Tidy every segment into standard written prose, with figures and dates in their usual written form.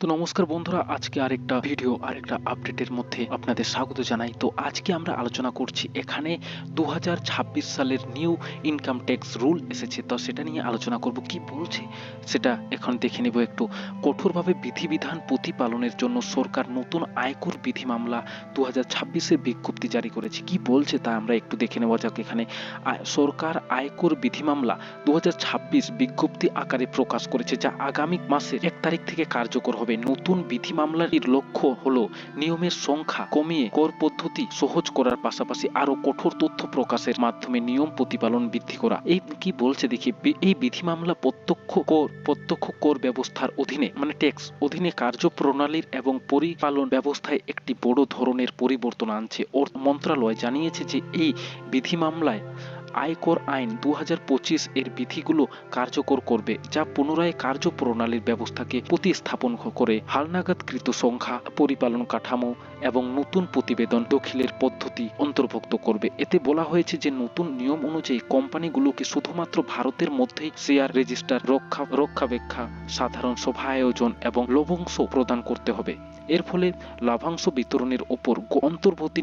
তো নমস্কার বন্ধুরা, আজকে আরেকটা ভিডিও আরেকটা আপডেটের মধ্যে আপনাদের স্বাগত জানাই। তো আজকে আমরা আলোচনা করছি এখানে 2026 সালের নিউ ইনকাম ট্যাক্স রুল এসেছে, তো সেটা নিয়ে আলোচনা করব। কি বলছে সেটা এখন দেখে নেব একটু। কঠোরভাবে বিধিবিধান প্রতিপালনের জন্য সরকার নতুন আয়কর বিধি মামলা 2026-এর বিজ্ঞপ্তি জারি করেছে। কি বলছে তা আমরা একটু দেখে নেওয়া যাক। এখানে সরকার আয়কর বিধি মামলা 2026 বিজ্ঞপ্তি আকারে প্রকাশ করেছে, যা আগামী মাসের 1 তারিখ থেকে কার্যকর হবে। নতুন বিধি মামলাটির লক্ষ্য হলো নিয়মের সংখ্যা কমিয়ে কর পদ্ধতি সহজ করার পাশাপাশি আরো কঠোর তথ্য প্রকাশের মাধ্যমে নিয়ম প্রতিপালন বৃদ্ধি করা। এই কি বলছে দেখি। এই বিধি মামলা প্রত্যক্ষ কর ব্যবস্থার অধীনে মানে ট্যাক্স অধীনে কার্যপ্রণালীর এবং পরিপালন ব্যবস্থায় একটি বড় ধরনের পরিবর্তন আনছে। মন্ত্রণালয় জানিয়েছে যে এই বিধি মামলায় আয়কর আইন 2025 এর বিধিগুলো কার্যকর করবে, যা পুনরায় কার্যপ্রণালীর ব্যবস্থাকে প্রতিস্থাপন করে হালনাগাদকৃত সংখ্যা, পরিপালন কাঠামো এবং নতুন প্রতিবেদন দাখিলের পদ্ধতি অন্তর্ভুক্ত করবে। এতে বলা হয়েছে যে নতুন নিয়ম অনুযায়ী কোম্পানিগুলোকে শুধুমাত্র ভারতের মধ্যেই শেয়ার রেজিস্টার, রক্ষাবেক্ষা, সাধারণ সভা আয়োজন এবং লভ্যাংশ প্রদান করতে হবে। এর ফলে লাভাংশ বিতরণের ওপর অন্তর্বর্তী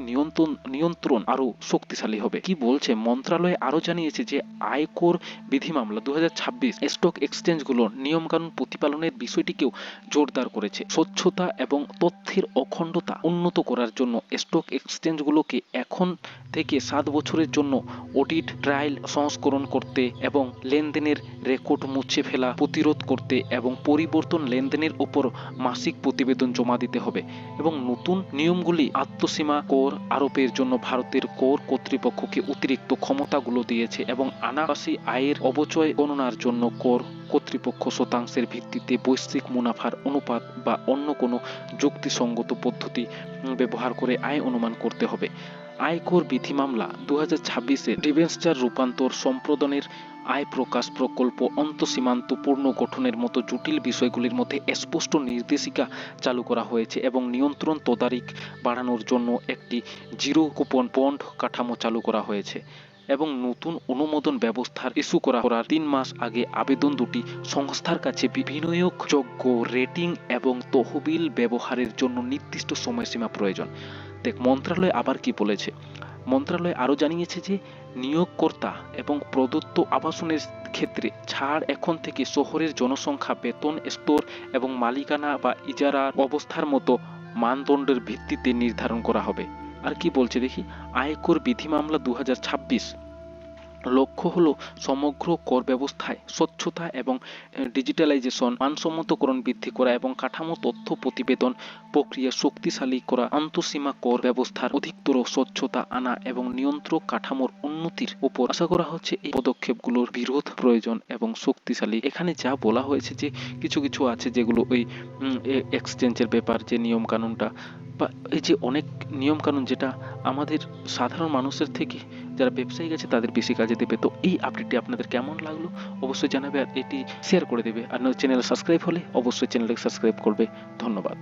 নিয়ন্ত্রণ আরো শক্তিশালী হবে। কি বলছে মন্ত্রণালয় আরো জানিয়েছে যে আয়কর বিধি মামলা 2026 স্টক এক্সচেঞ্জগুলোর নিয়মকানুন প্রতিপালনের বিষয়টিকেও জোরদার করেছে। স্বচ্ছতা এবং তথ্যের অখণ্ডতা উন্নত করার জন্য স্টক এক্সচেঞ্জগুলোকে এখন থেকে 7 বছরের জন্য অডিট ট্রায়াল সংস্করণ করতে এবং লেনদেনের রেকর্ড মুছে ফেলা প্রতিরোধ করতে এবং পরিবর্তন লেনদেনের উপর মাসিক প্রতিবেদন জমা দিতে হবে। এবং নতুন নিয়মগুলি আত্মসীমা কর আরোপের জন্য ভারতের কর কর্তৃপক্ষকে অতিরিক্ত ক্ষমতাগুলো দিয়েছে এবং আনাবাসী আয়ের অবচয় গণনার জন্য কর কর্তৃপক্ষ শতাংশের ভিত্তিতে বৈশ্বিক মুনাফার অনুপাত বা অন্য কোনো যুক্তিসঙ্গত পদ্ধতি ব্যবহার করে আয় অনুমান করতে হবে। আয়কর বিধি মামলা 2026-এর ডিবেঞ্চার রূপান্তর সম্পাদনের আয় প্রকাশ প্রকল্প অন্তঃসীমান্ত পুনর্গঠনের মতো জটিল বিষয়গুলির মধ্যে স্পষ্ট নির্দেশিকা চালু করা হয়েছে এবং নিয়ন্ত্রণ তদারকি বাড়ানোর জন্য একটি জিরো কুপন বন্ড কাঠামো চালু করা হয়েছে এবং নতুন অনুমোদন ব্যবস্থার ইস্যু করার 3 মাস আগে আবেদন দুটি সংস্থার কাছে বিনিয়োগযোগ্য রেটিং এবং তহবিল ব্যবহারের জন্য নির্দিষ্ট সময়সীমা প্রয়োজন। দেখ মন্ত্রণালয় আবার কি বলেছে। মন্ত্রণালয় আরো জানিয়েছে যে নিয়োগকর্তা এবং প্রদত্ত আবাসনের ক্ষেত্রে ছাড় এখন থেকে শহরের জনসংখ্যা, বেতন স্তর এবং মালিকানা বা ইজারার অবস্থার মতো মানদণ্ডের ভিত্তিতে নির্ধারণ করা হবে। আর কি বলছে দেখি। আয়কর বিধি মামলা 2026 লক্ষ্য হলো সমগ্র কর ব্যবস্থায় স্বচ্ছতা এবং ডিজিটালাইজেশন, মানসম্মতকরণ বৃদ্ধি করা এবং কাঠামো তথ্য প্রতিবেদন প্রক্রিয়া শক্তিশালী করা, আন্তঃসীমা কর ব্যবস্থার অধিকতর স্বচ্ছতা আনা এবং নিয়ন্ত্রক কাঠামোর উন্নতির উপর আশা করা হচ্ছে। এই পদক্ষেপগুলোর বিরোধ প্রয়োজন এবং শক্তিশালী। এখানে যা বলা হয়েছে যে কিছু কিছু আছে যেগুলো ওই এক্সচেঞ্জের ব্যাপার, যে নিয়ম কানুনটা বা এই যে অনেক নিয়ম কানুন যেটা আমাদের সাধারণ মানুষের থেকে যারা ব্যবসায়িক আছে তাদের বেশি কাজে দেবে। তো এই আপডেটটি আপনাদের কেমন লাগলো অবশ্যই জানাবে, আর এটি শেয়ার করে দেবে। আর চ্যানেল সাবস্ক্রাইব হলে অবশ্যই চ্যানেলকে সাবস্ক্রাইব করবে। ধন্যবাদ।